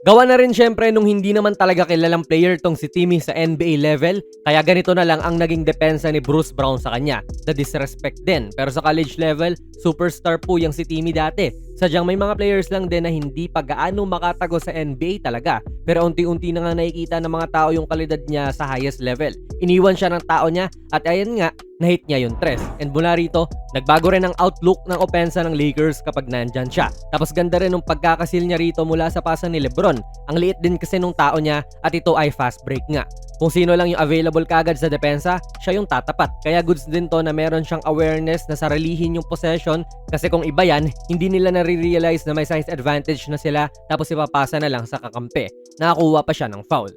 Gawa na rin syempre nung hindi naman talaga kilalang player tong si Timmy sa NBA level, kaya ganito na lang ang naging depensa ni Bruce Brown sa kanya. The disrespect din, pero sa college level, superstar po yung si Timmy dati. Sadyang may mga players lang din na hindi pa gaano makatago sa NBA talaga, pero unti-unti na nga nakikita ng mga tao yung kalidad niya sa highest level. Iniwan siya ng tao niya at ayan nga, na-hit niya yung tres. And mula rito, nagbago rin ang outlook ng opensa ng Lakers kapag nandyan siya. Tapos ganda rin ng pagkakasil niya rito mula sa pasa ni LeBron. Ang liit din kasi nung tao niya at ito ay fast break nga. Kung sino lang yung available kagad sa depensa, siya yung tatapat. Kaya goods din to na meron siyang awareness na sarilihin yung possession kasi kung iba yan, hindi nila nare-realize na may size advantage na sila tapos ipapasa na lang sa kakampi. Nakakuha pa siya ng foul.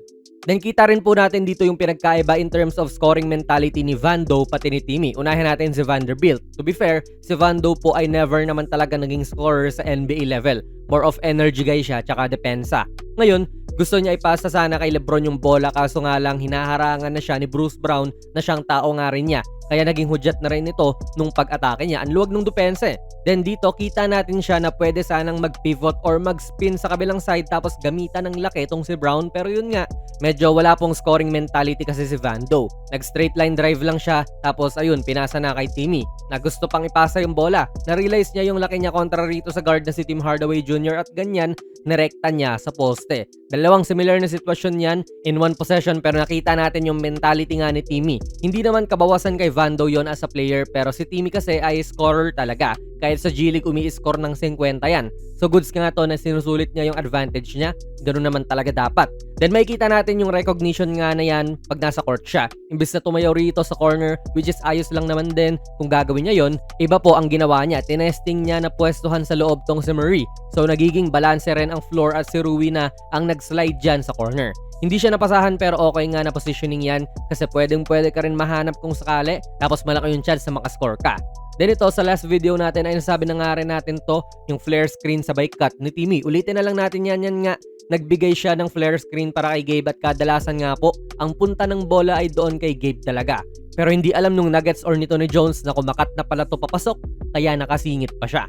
Then kita rin po natin dito yung pinagkaiba in terms of scoring mentality ni Vando pati ni Timmy. Unahin natin si Vanderbilt. To be fair, si Vando po ay never naman talaga naging scorer sa NBA level. More of energy guy siya tsaka depensa. Ngayon, gusto niya ipasa sana kay LeBron yung bola kaso nga lang hinaharangan na siya ni Bruce Brown na siyang tao nga rin niya. Kaya naging hudyat na rin ito nung pag-atake niya. Ang luwag ng depensa. Then dito, kita natin siya na pwede sanang mag-pivot or mag-spin sa kabilang side tapos gamitan ng laki itong si Brown. Pero yun nga, medyo wala pong scoring mentality kasi si Vando. Nag-straight line drive lang siya tapos ayun, pinasa na kay Timmy. Na gusto pang ipasa yung bola. Na-realize niya yung laki niya kontra rito sa guard na si Tim Hardaway Jr. at ganyan, nirekta niya sa poste. Dalawang similar na sitwasyon yan in one possession pero nakita natin yung mentality nga ni Timmy. Hindi naman kabawasan kay Vando yon as a player pero si Timmy kasi ay scorer talaga. Kahit sa G-League umi-score ng 50 yan. So goods nga to na sinusulit niya yung advantage niya. Ganun naman talaga dapat. Then makikita natin yung recognition nga na yan pag nasa court siya. Imbis na tumayaw rito sa corner, which is ayos lang naman din kung gagawin niya yon, iba po ang ginawa niya. Tinesting niya na pwestuhan sa loob tong si Murray. So nagiging balanse rin ang floor at si Rui na ang nag-slide dyan sa corner. Hindi siya napasahan pero okay nga na positioning yan kasi pwede ka rin mahanap kung sakali tapos malaki yung chance na makascore ka. Then ito sa last video natin ay nasabi na nga rin natin to yung flare screen sa bike cut ni Timmy. Ulitin na lang natin yan nga. Nagbigay siya ng flare screen para kay Gabe at kadalasan nga po ang punta ng bola ay doon kay Gabe talaga. Pero hindi alam nung Nuggets or nito ni Jones na kumakat na pala to papasok kaya nakasingit pa siya.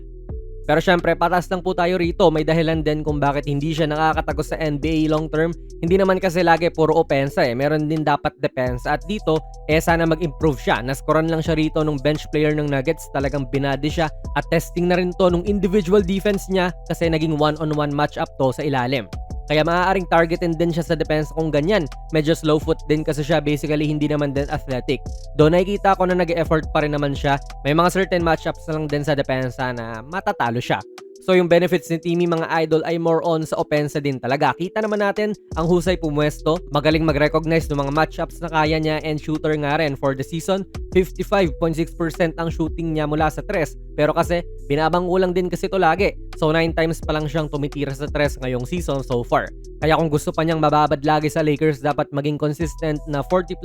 Pero syempre, patas lang po tayo rito. May dahilan din kung bakit hindi siya nakakatagos sa NBA long term. Hindi naman kasi lagi puro opensa Meron din dapat depensa. At dito, sana mag-improve siya. Naskoran lang siya rito nung bench player ng Nuggets. Talagang binadi siya. At testing na rin to nung individual defense niya kasi naging one-on-one matchup to sa ilalim. Kaya maaaring targetin din siya sa depensa kung ganyan. Medyo slow foot din kasi siya, basically hindi naman din athletic. Doon nakikita ko na nag-e-effort pa rin naman siya. May mga certain matchups na lang din sa depensa na matatalo siya. So yung benefits ni Timmy mga idol ay more on sa opensa din talaga. Kita naman natin ang husay pumwesto, magaling mag-recognize ng mga matchups na kaya niya and shooter nga rin for the season. 55.6% ang shooting niya mula sa 3. Pero kasi binabangkulang din kasi ito lagi. So 9 times pa lang siyang tumitira sa 3 ngayong season so far. Kaya kung gusto pa niyang mababad lagi sa Lakers, dapat maging consistent na 40+%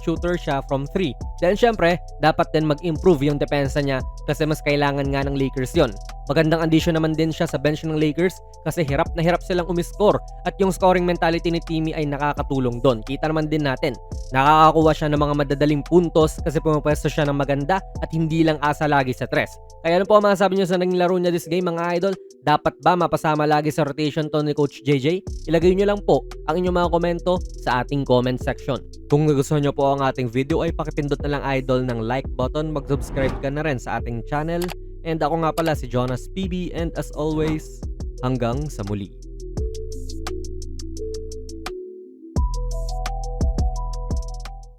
shooter siya from 3. Then syempre, dapat din mag-improve yung depensa niya kasi mas kailangan nga ng Lakers yon. Magandang addition naman din siya sa bench ng Lakers kasi hirap na hirap silang umiscore at yung scoring mentality ni Timmy ay nakakatulong doon. Kita naman din natin, nakakakuha siya ng mga madadaling puntos kasi pumapwesto siya ng maganda at hindi lang asa lagi sa 3. Kaya ano po ang masasabi nyo sa naging laro niya this game mga idol? Dapat ba mapasama lagi sa rotation to ni Coach JJ? Ilagay nyo lang po ang inyong mga komento sa ating comment section. Kung nagustuhan nyo po ang ating video ay pakipindot na lang idol ng like button, mag-subscribe ka na rin sa ating channel. And ako nga pala si Jonas PB and as always, hanggang sa muli.